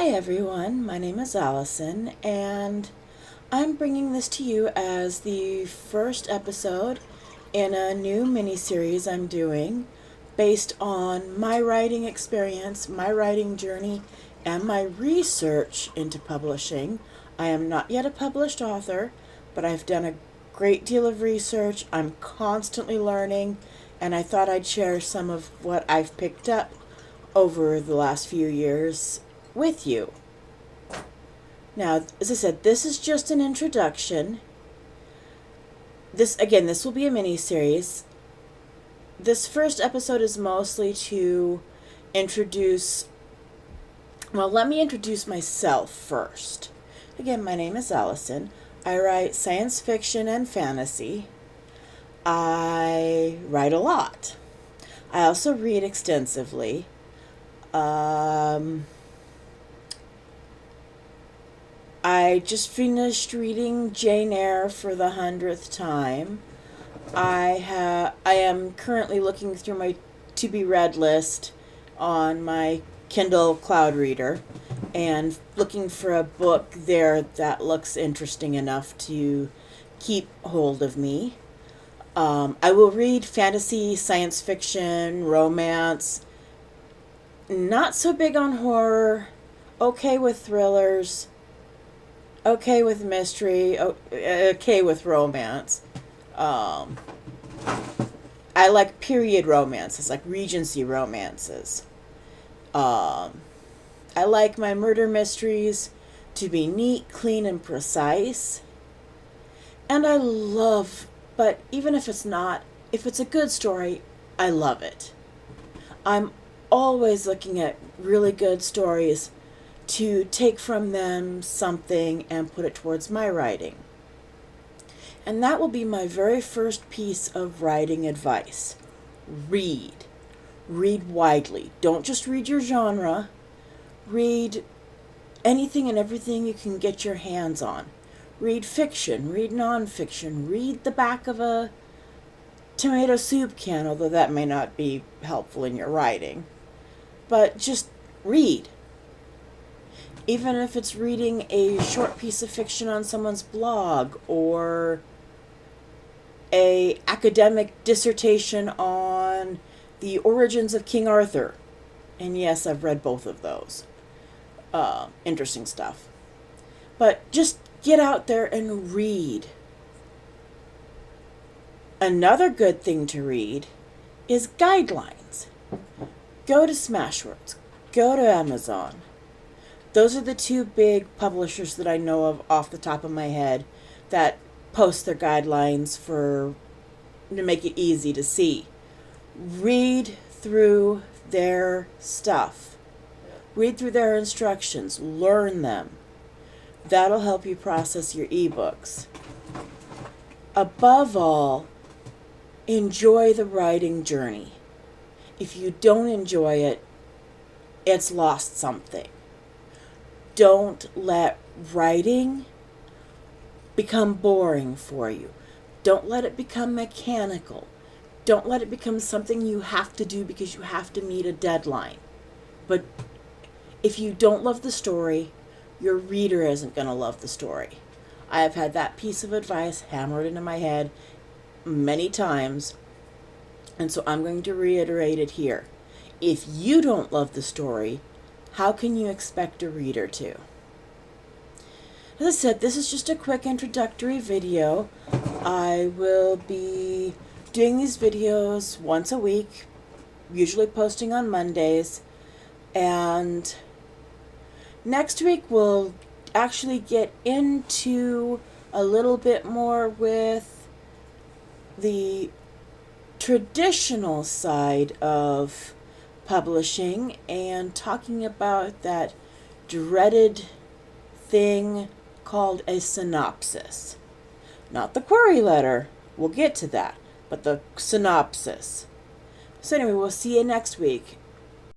Hi everyone, my name is Allison, and I'm bringing this to you as the first episode in a new mini-series I'm doing based on my writing experience, my writing journey, and my research into publishing. I am not yet a published author, but I've done a great deal of research. I'm constantly learning, and I thought I'd share some of what I've picked up over the last few years with you. Now, as I said, this is just an introduction. This will be a mini series. This first episode is mostly to introduce, let me introduce myself first. Again, my name is Allison. I write science fiction and fantasy. I write a lot. I also read extensively. I just finished reading Jane Eyre for the 100th time. I am currently looking through my to be read list on my Kindle Cloud Reader and looking for a book there that looks interesting enough to keep hold of me. I will read fantasy, science fiction, romance. Not so big on horror. Okay with thrillers. Okay with mystery, okay with romance. I like period romances, like Regency romances. I like my murder mysteries to be neat, clean, and precise. And but even if it's not, if it's a good story, I love it. I'm always looking at really good stories to take from them something and put it towards my writing. And that will be my very first piece of writing advice. Read. Read widely. Don't just read your genre. Read anything and everything you can get your hands on. Read fiction. Read nonfiction. Read the back of a tomato soup can, although that may not be helpful in your writing. But just read. Even if it's reading a short piece of fiction on someone's blog or a academic dissertation on the origins of King Arthur. And yes, I've read both of those. Interesting stuff. But just get out there and read. Another good thing to read is guidelines. Go to Smashwords. Go to Amazon. Those are the two big publishers that I know of off the top of my head that post their guidelines to make it easy to see. Read through their stuff. Read through their instructions. Learn them. That'll help you process your ebooks. Above all, enjoy the writing journey. If you don't enjoy it, it's lost something. Don't let writing become boring for you. Don't let it become mechanical. Don't let it become something you have to do because you have to meet a deadline. But if you don't love the story, your reader isn't going to love the story. I have had that piece of advice hammered into my head many times, and so I'm going to reiterate it here. If you don't love the story, how can you expect a reader to? As I said, this is just a quick introductory video. I will be doing these videos once a week, usually posting on Mondays. And next week we'll actually get into a little bit more with the traditional side of publishing and talking about that dreaded thing called a synopsis. Not the query letter, we'll get to that, but the synopsis. So anyway, we'll see you next week.